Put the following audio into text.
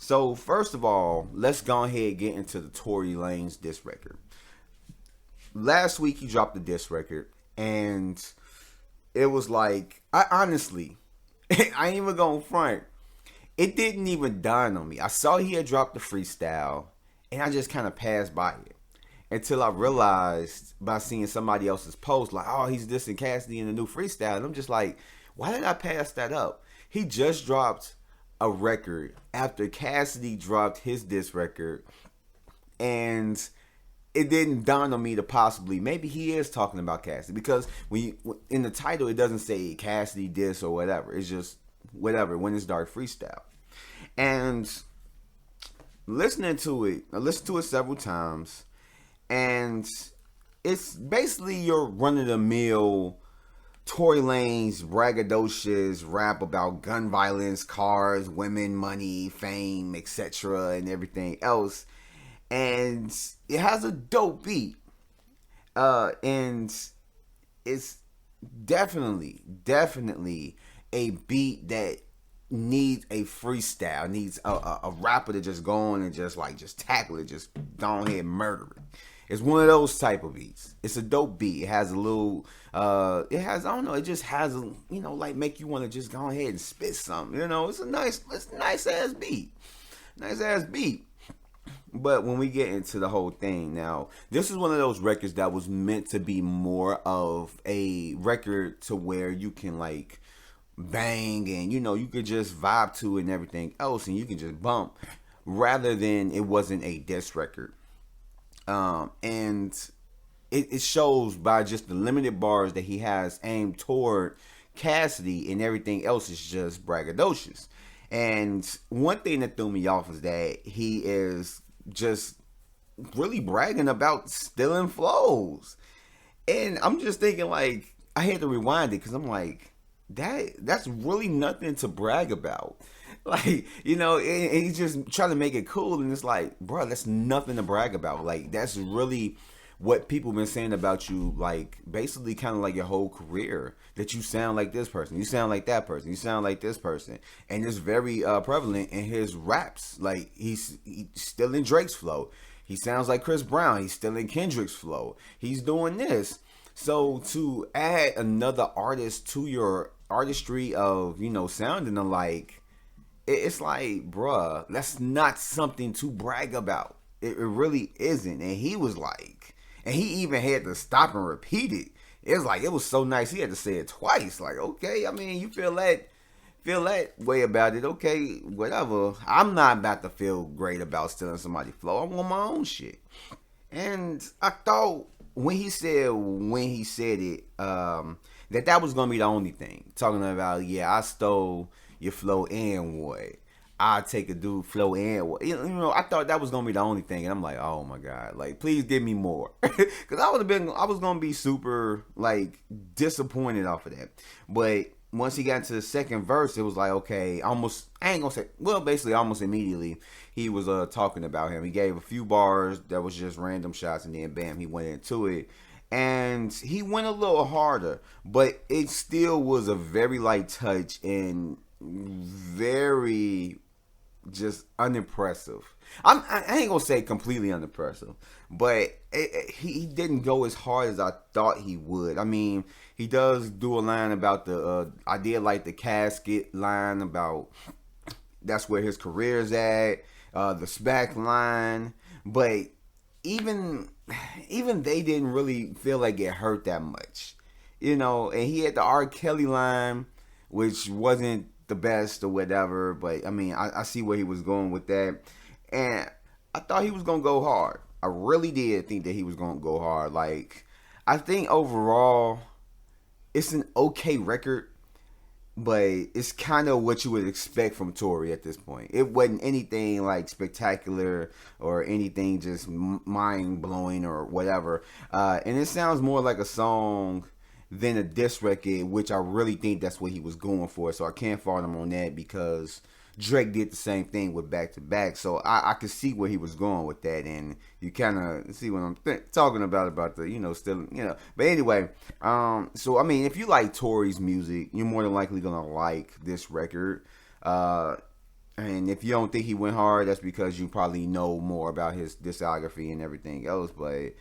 So first of all, let's go ahead and get into the Tory Lanez diss record. Last week he dropped the diss record, and it was like, I honestly, I ain't even going front. It didn't even dawn on me. I saw he had dropped the freestyle, and I just kind of passed by it until I realized by seeing somebody else's post, like, oh, he's dissing Cassidy in the new freestyle. And I'm just like, why did I pass that up? He just dropped a record after Cassidy dropped his diss record, and it didn't dawn on me to possibly maybe he is talking about Cassidy, because in the title it doesn't say Cassidy diss or whatever. It's just whatever, When It's Dark freestyle. And I listened to it several times, and it's basically your run of the mill Tory Lanez braggadocious rap about gun violence, cars, women, money, fame, etc., and everything else. And it has a dope beat. And it's definitely a beat that needs a freestyle, needs a rapper to just go on and just tackle it, just go ahead and murder it. It's one of those type of beats. It's a dope beat. It has a little, it has, I don't know, it just has a, like make you want to just go ahead and spit something. It's a nice ass beat. Nice ass beat. But when we get into the whole thing now, this is one of those records that was meant to be more of a record to where you can like bang and you could just vibe to it and everything else, and you can just bump, rather than it wasn't a diss record. And it shows by just the limited bars that he has aimed toward Cassidy, and everything else is just braggadocious. And one thing that threw me off is that he is just really bragging about stealing flows. And I'm just thinking, like, I had to rewind it because I'm like, that's really nothing to brag about. Like, and he's just trying to make it cool, and it's like, bro, that's nothing to brag about. Like, that's really what people been saying about you, like, basically kind of like your whole career, that you sound like this person, you sound like that person, you sound like this person. And it's very prevalent in his raps. Like, he's still in Drake's flow, he sounds like Chris Brown, he's still in Kendrick's flow, he's doing this. So to add another artist to your artistry of sounding alike, it's like, bruh, that's not something to brag about. It really isn't. And he was like, and he even had to stop and repeat it. It was like, it was so nice he had to say it twice. Like, okay, I mean, you feel that way about it, okay, whatever. I'm not about to feel great about stealing somebody's flow. I want my own shit. And I thought when he said it, that was gonna be the only thing. Talking about, yeah, I stole your flow and what? I take a dude flow and what? I thought that was gonna be the only thing, and I'm like, oh my god, like, please give me more, because I was gonna be super like disappointed off of that. But once he got into the second verse, it was like, okay, almost, I ain't gonna say, well, basically almost immediately he was talking about him. He gave a few bars that was just random shots, and then bam, he went into it. And he went a little harder, but it still was a very light touch and very just unimpressive. I ain't gonna say completely unimpressive, but he didn't go as hard as I thought he would. I mean, he does do a line about I did like the casket line about that's where his career's at, the SPAC line, but even they didn't really feel like it hurt that much, and he had the R. Kelly line, which wasn't the best or whatever, but I mean, I see where he was going with that, and I thought he was gonna go hard. I really did think that he was gonna go hard. Like, I think overall it's an okay record, but it's kind of what you would expect from Tory at this point. It wasn't anything like spectacular or anything just mind blowing or whatever, and it sounds more like a song than a diss record, which I really think that's what he was going for. So I can't fault him on that, because Drake did the same thing with Back to Back. So I could see where he was going with that, and you kind of see what I'm talking about the still But anyway, so I mean, if you like Tory's music, you're more than likely gonna like this record. And if you don't think he went hard, that's because you probably know more about his discography and everything else. But